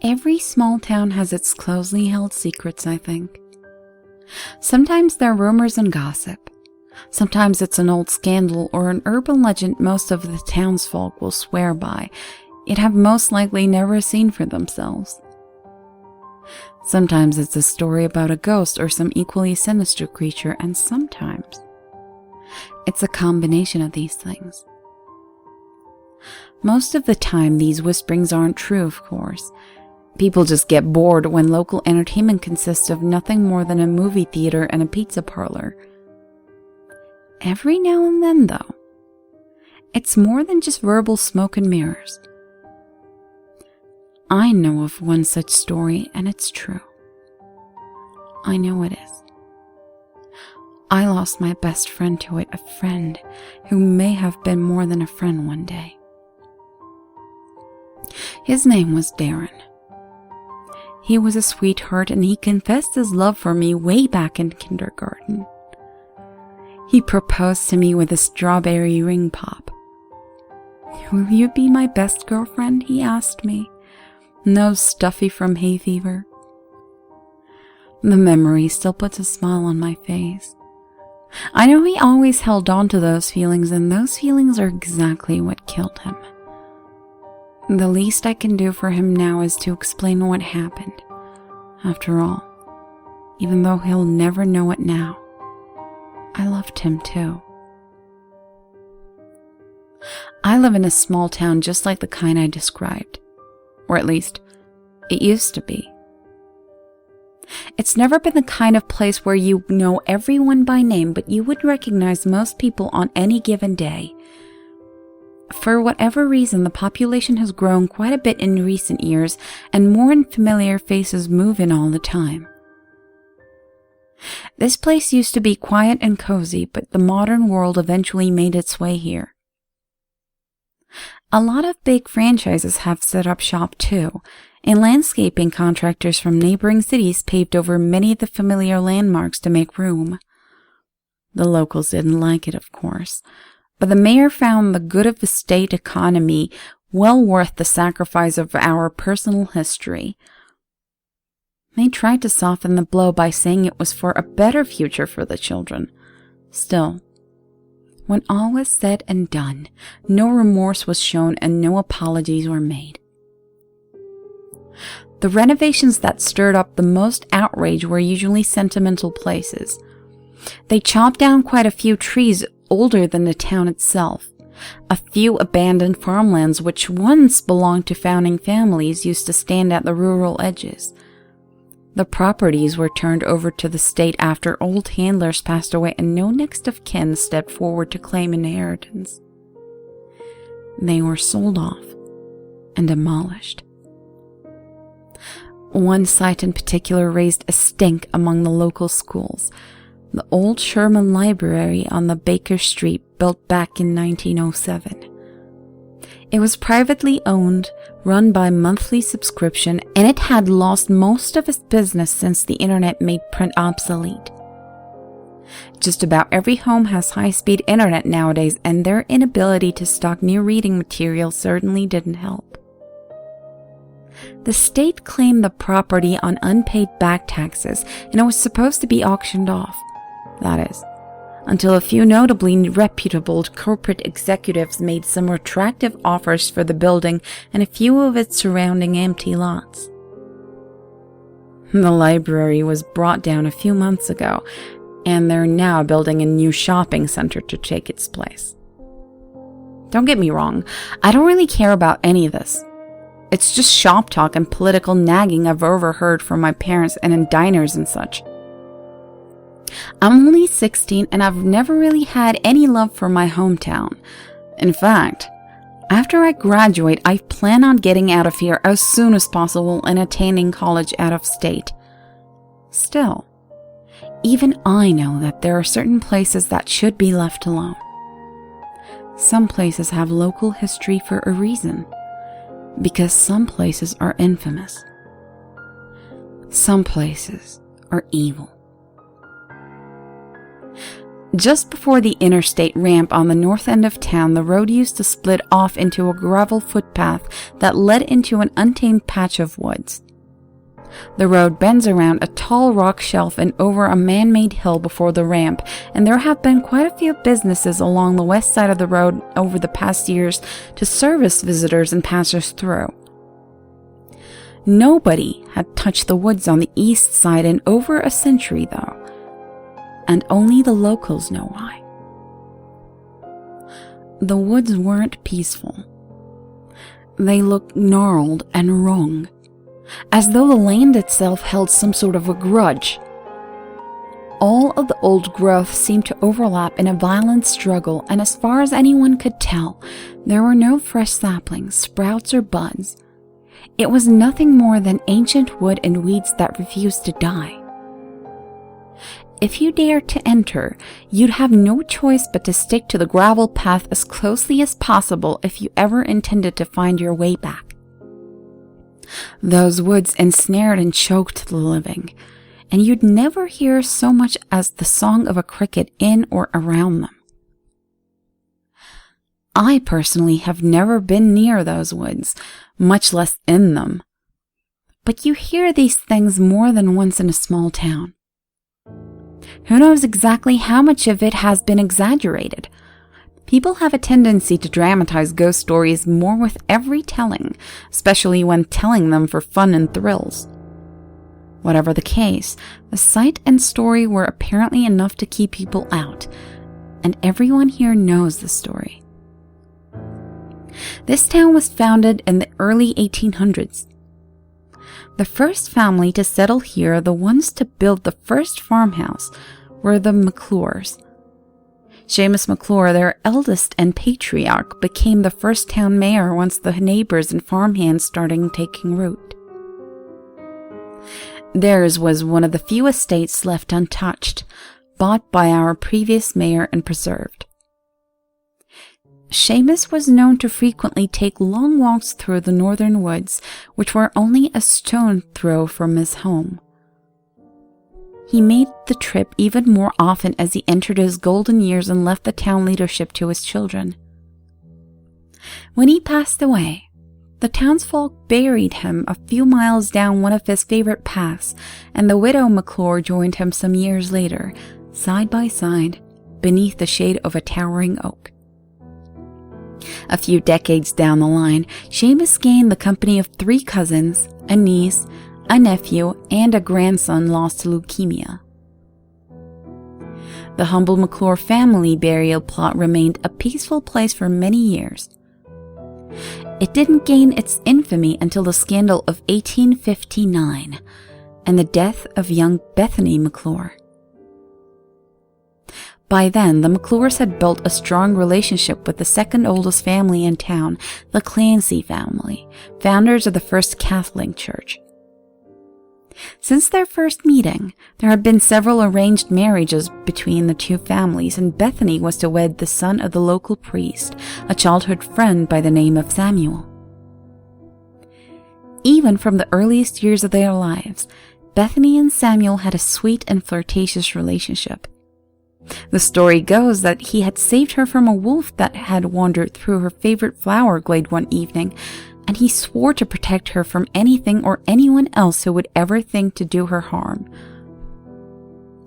Every small town has its closely held secrets, I think. Sometimes they're rumors and gossip. Sometimes it's an old scandal or an urban legend most of the townsfolk will swear by, yet have most likely never seen for themselves. Sometimes it's a story about a ghost or some equally sinister creature, and sometimes it's a combination of these things. Most of the time, these whisperings aren't true, of course. People just get bored when local entertainment consists of nothing more than a movie theater and a pizza parlor. Every now and then, though, it's more than just verbal smoke and mirrors. I know of one such story, and it's true. I know it is. I lost my best friend to it, a friend who may have been more than a friend one day. His name was Darren. He was a sweetheart, and he confessed his love for me way back in kindergarten. He proposed to me with a strawberry ring pop. "Will you be my best girlfriend?" he asked me. No stuffy from hay fever. The memory still puts a smile on my face. I know he always held on to those feelings, and those feelings are exactly what killed him. The least I can do for him now is to explain what happened. After all, even though he'll never know it now, I loved him too. I live in a small town just like the kind I described. Or at least, it used to be. It's never been the kind of place where you know everyone by name, but you would recognize most people on any given day. For whatever reason, the population has grown quite a bit in recent years, and more unfamiliar faces move in all the time. This place used to be quiet and cozy, but the modern world eventually made its way here. A lot of big franchises have set up shop too, and landscaping contractors from neighboring cities paved over many of the familiar landmarks to make room. The locals didn't like it, of course, but the mayor found the good of the state economy well worth the sacrifice of our personal history. They tried to soften the blow by saying it was for a better future for the children. Still, when all was said and done, no remorse was shown and no apologies were made. The renovations that stirred up the most outrage were usually sentimental places. They chopped down quite a few trees older than the town itself. A few abandoned farmlands which once belonged to founding families used to stand at the rural edges. The properties were turned over to the state after old handlers passed away and no next of kin stepped forward to claim inheritance. They were sold off and demolished. One site in particular raised a stink among the local schools. The old Sherman Library on the Baker Street, built back in 1907. It was privately owned, run by monthly subscription, and it had lost most of its business since the internet made print obsolete. Just about every home has high-speed internet nowadays, and their inability to stock new reading material certainly didn't help. The state claimed the property on unpaid back taxes, and it was supposed to be auctioned off. That is, until a few notably reputable corporate executives made some attractive offers for the building and a few of its surrounding empty lots. The library was brought down a few months ago, and they're now building a new shopping center to take its place. Don't get me wrong, I don't really care about any of this. It's just shop talk and political nagging I've overheard from my parents and in diners and such. I'm only 16 and I've never really had any love for my hometown. In fact, after I graduate, I plan on getting out of here as soon as possible and attending college out of state. Still, even I know that there are certain places that should be left alone. Some places have local history for a reason, because some places are infamous. Some places are evil. Just before the interstate ramp on the north end of town, the road used to split off into a gravel footpath that led into an untamed patch of woods. The road bends around a tall rock shelf and over a man-made hill before the ramp, and there have been quite a few businesses along the west side of the road over the past years to service visitors and passers through. Nobody had touched the woods on the east side in over a century, though, and only the locals know why. The woods weren't peaceful. They looked gnarled and wrong, as though the land itself held some sort of a grudge. All of the old growth seemed to overlap in a violent struggle, and as far as anyone could tell, there were no fresh saplings, sprouts, or buds. It was nothing more than ancient wood and weeds that refused to die. If you dared to enter, you'd have no choice but to stick to the gravel path as closely as possible if you ever intended to find your way back. Those woods ensnared and choked the living, and you'd never hear so much as the song of a cricket in or around them. I personally have never been near those woods, much less in them. But you hear these things more than once in a small town. Who knows exactly how much of it has been exaggerated? People have a tendency to dramatize ghost stories more with every telling, especially when telling them for fun and thrills. Whatever the case, the sight and story were apparently enough to keep people out, and everyone here knows the story. This town was founded in the early 1800s. The first family to settle here, the ones to build the first farmhouse, were the McClures. Seamus McClure, their eldest and patriarch, became the first town mayor once the neighbors and farmhands started taking root. Theirs was one of the few estates left untouched, bought by our previous mayor and preserved. Seamus was known to frequently take long walks through the northern woods, which were only a stone throw from his home. He made the trip even more often as he entered his golden years and left the town leadership to his children. When he passed away, the townsfolk buried him a few miles down one of his favorite paths, and the widow McClure joined him some years later, side by side, beneath the shade of a towering oak. A few decades down the line, Seamus gained the company of 3 cousins, a niece, a nephew, and a grandson lost to leukemia. The humble McClure family burial plot remained a peaceful place for many years. It didn't gain its infamy until the scandal of 1859 and the death of young Bethany McClure. By then, the McClures had built a strong relationship with the second oldest family in town, the Clancy family, founders of the First Catholic Church. Since their first meeting, there had been several arranged marriages between the two families, and Bethany was to wed the son of the local priest, a childhood friend by the name of Samuel. Even from the earliest years of their lives, Bethany and Samuel had a sweet and flirtatious relationship. The story goes that he had saved her from a wolf that had wandered through her favorite flower glade one evening, and he swore to protect her from anything or anyone else who would ever think to do her harm.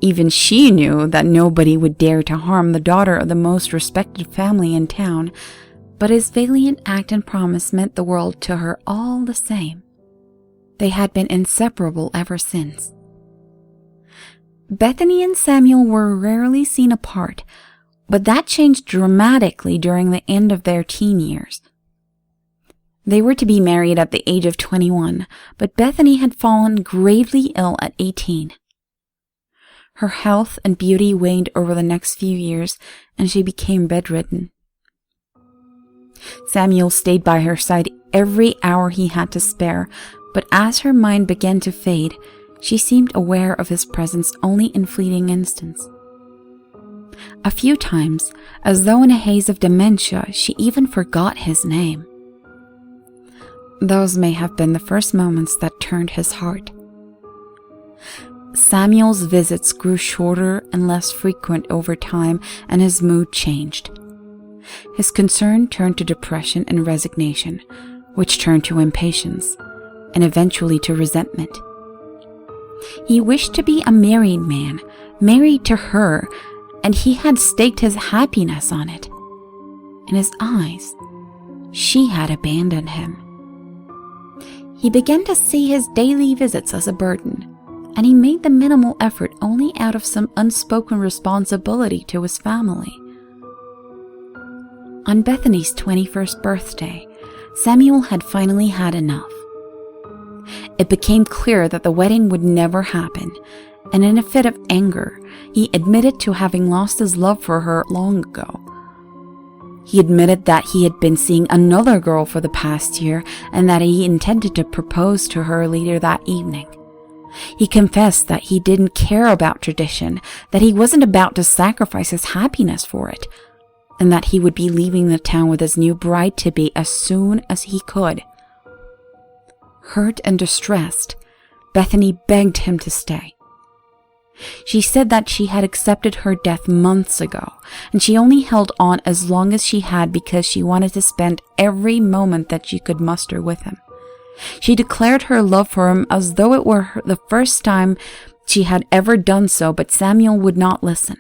Even she knew that nobody would dare to harm the daughter of the most respected family in town, but his valiant act and promise meant the world to her all the same. They had been inseparable ever since. Bethany and Samuel were rarely seen apart, but that changed dramatically during the end of their teen years. They were to be married at the age of 21, but Bethany had fallen gravely ill at 18. Her health and beauty waned over the next few years, and she became bedridden. Samuel stayed by her side every hour he had to spare, but as her mind began to fade, she seemed aware of his presence only in fleeting instants. A few times, as though in a haze of dementia, she even forgot his name. Those may have been the first moments that turned his heart. Samuel's visits grew shorter and less frequent over time, and his mood changed. His concern turned to depression and resignation, which turned to impatience, and eventually to resentment. He wished to be a married man, married to her, and he had staked his happiness on it. In his eyes, she had abandoned him. He began to see his daily visits as a burden, and he made the minimal effort only out of some unspoken responsibility to his family. On Bethany's 21st birthday, Samuel had finally had enough. It became clear that the wedding would never happen, and in a fit of anger, he admitted to having lost his love for her long ago. He admitted that he had been seeing another girl for the past year and that he intended to propose to her later that evening. He confessed that he didn't care about tradition, that he wasn't about to sacrifice his happiness for it, and that he would be leaving the town with his new bride-to-be as soon as he could. Hurt and distressed, Bethany begged him to stay. She said that she had accepted her death months ago, and she only held on as long as she had because she wanted to spend every moment that she could muster with him. She declared her love for him as though it were the first time she had ever done so, but Samuel would not listen.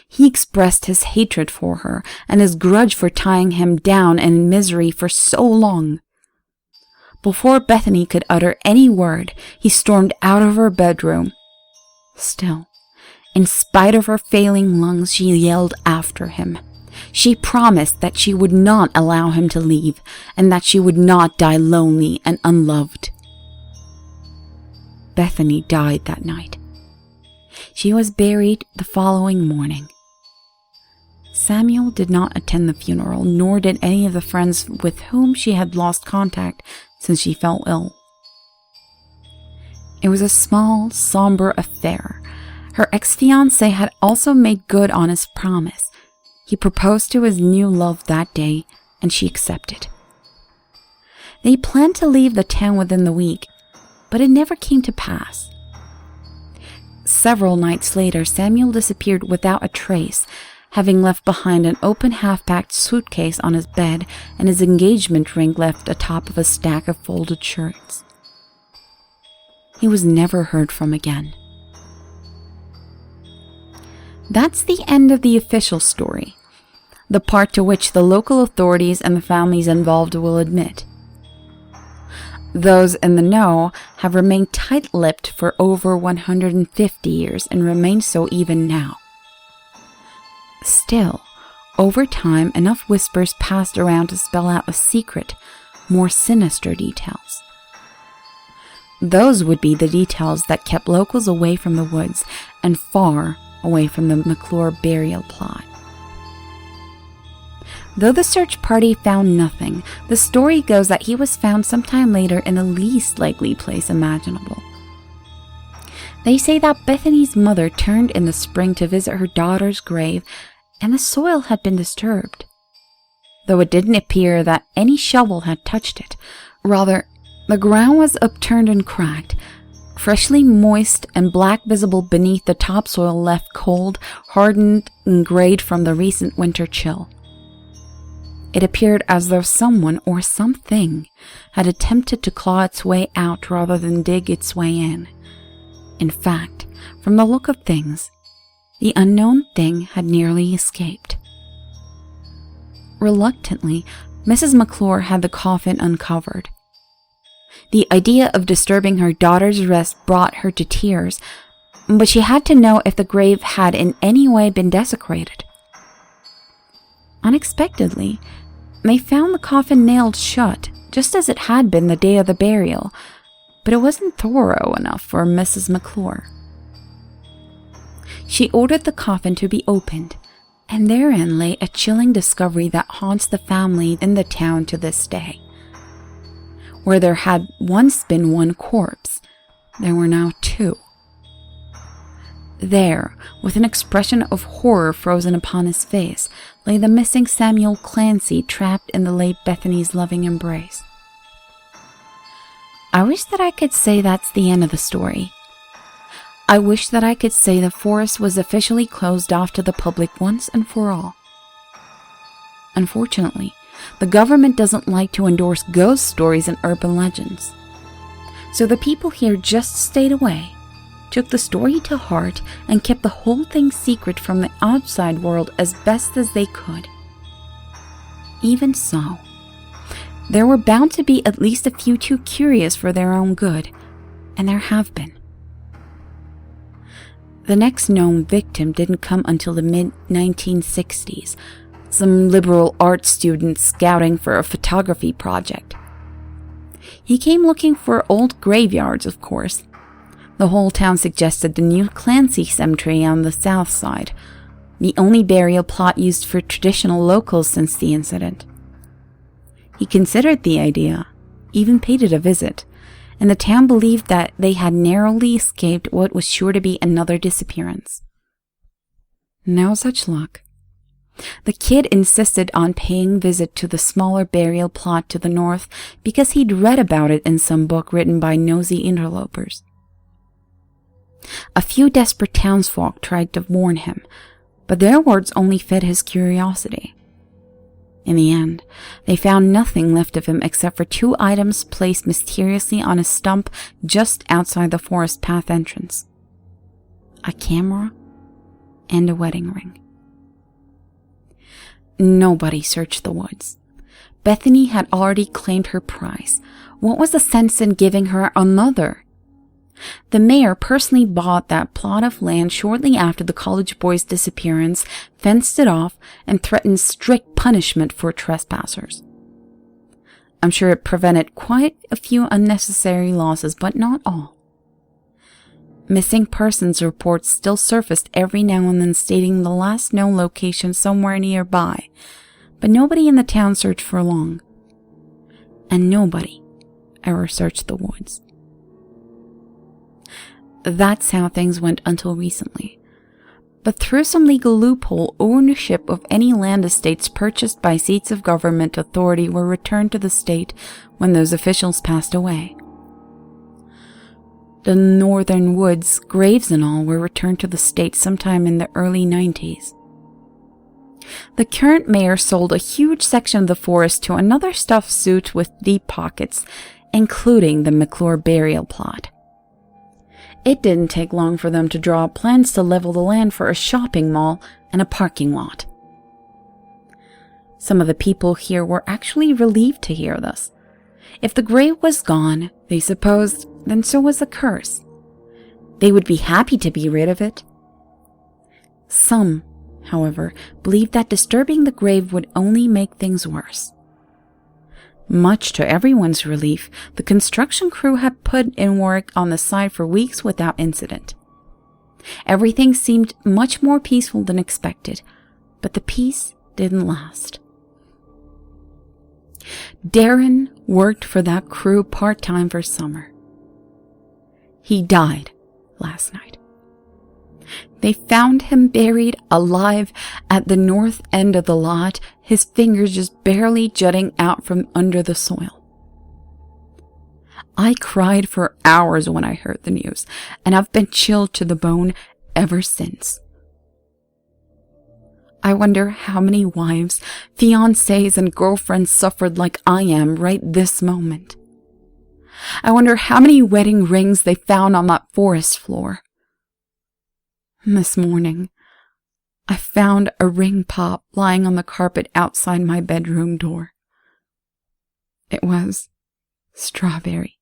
He expressed his hatred for her and his grudge for tying him down in misery for so long. Before Bethany could utter any word, he stormed out of her bedroom. Still, in spite of her failing lungs, she yelled after him. She promised that she would not allow him to leave, and that she would not die lonely and unloved. Bethany died that night. She was buried the following morning. Samuel did not attend the funeral, nor did any of the friends with whom she had lost contact since she fell ill. It was a small, somber affair. Her ex-fiancé had also made good on his promise. He proposed to his new love that day, and she accepted. They planned to leave the town within the week, but it never came to pass. Several nights later, Samuel disappeared without a trace, having left behind an open half-packed suitcase on his bed and his engagement ring left atop of a stack of folded shirts. He was never heard from again. That's the end of the official story, the part to which the local authorities and the families involved will admit. Those in the know have remained tight-lipped for over 150 years and remain so even now. Still, over time, enough whispers passed around to spell out the secret, more sinister details. Those would be the details that kept locals away from the woods and far away from the McClure burial plot. Though the search party found nothing, the story goes that he was found sometime later in the least likely place imaginable. They say that Bethany's mother turned in the spring to visit her daughter's grave, and the soil had been disturbed, though it didn't appear that any shovel had touched it. Rather, the ground was upturned and cracked, freshly moist and black visible beneath the topsoil left cold, hardened, and grayed from the recent winter chill. It appeared as though someone or something had attempted to claw its way out rather than dig its way in. In fact, from the look of things, the unknown thing had nearly escaped. Reluctantly, Mrs. McClure had the coffin uncovered. The idea of disturbing her daughter's rest brought her to tears, but she had to know if the grave had in any way been desecrated. Unexpectedly, they found the coffin nailed shut, just as it had been the day of the burial, but it wasn't thorough enough for Mrs. McClure. She ordered the coffin to be opened, and therein lay a chilling discovery that haunts the family in the town to this day. Where there had once been one corpse, there were now two. There, with an expression of horror frozen upon his face, lay the missing Samuel Clancy trapped in the late Bethany's loving embrace. I wish that I could say that's the end of the story. I wish that I could say the forest was officially closed off to the public once and for all. Unfortunately, the government doesn't like to endorse ghost stories and urban legends. So the people here just stayed away, took the story to heart, and kept the whole thing secret from the outside world as best as they could. Even so, there were bound to be at least a few too curious for their own good, and there have been. The next known victim didn't come until the mid-1960s, some liberal arts student scouting for a photography project. He came looking for old graveyards, of course. The whole town suggested the new Clancy Cemetery on the south side, the only burial plot used for traditional locals since the incident. He considered the idea, even paid it a visit, and the town believed that they had narrowly escaped what was sure to be another disappearance. No such luck. The kid insisted on paying visit to the smaller burial plot to the north because he'd read about it in some book written by nosy interlopers. A few desperate townsfolk tried to warn him, but their words only fed his curiosity. In the end, they found nothing left of him except for 2 items placed mysteriously on a stump just outside the forest path entrance: a camera and a wedding ring. Nobody searched the woods. Bethany had already claimed her prize. What was the sense in giving her another? The mayor personally bought that plot of land shortly after the college boy's disappearance, fenced it off, and threatened strict punishment for trespassers. I'm sure it prevented quite a few unnecessary losses, but not all. Missing persons reports still surfaced every now and then stating the last known location somewhere nearby, but nobody in the town searched for long. And nobody ever searched the woods. That's how things went until recently. But through some legal loophole, ownership of any land estates purchased by seats of government authority were returned to the state when those officials passed away. The northern woods, graves and all, were returned to the state sometime in the early 90s. The current mayor sold a huge section of the forest to another stuffed suit with deep pockets, including the McClure burial plot. It didn't take long for them to draw up plans to level the land for a shopping mall and a parking lot. Some of the people here were actually relieved to hear this. If the grave was gone, they supposed, then so was the curse. They would be happy to be rid of it. Some, however, believed that disturbing the grave would only make things worse. Much to everyone's relief, the construction crew had put in work on the site for weeks without incident. Everything seemed much more peaceful than expected, but the peace didn't last. Darren worked for that crew part-time for summer. He died last night. They found him buried alive at the north end of the lot, his fingers just barely jutting out from under the soil. I cried for hours when I heard the news, and I've been chilled to the bone ever since. I wonder how many wives, fiancés, and girlfriends suffered like I am right this moment. I wonder how many wedding rings they found on that forest floor. This morning, I found a ring pop lying on the carpet outside my bedroom door. It was strawberry.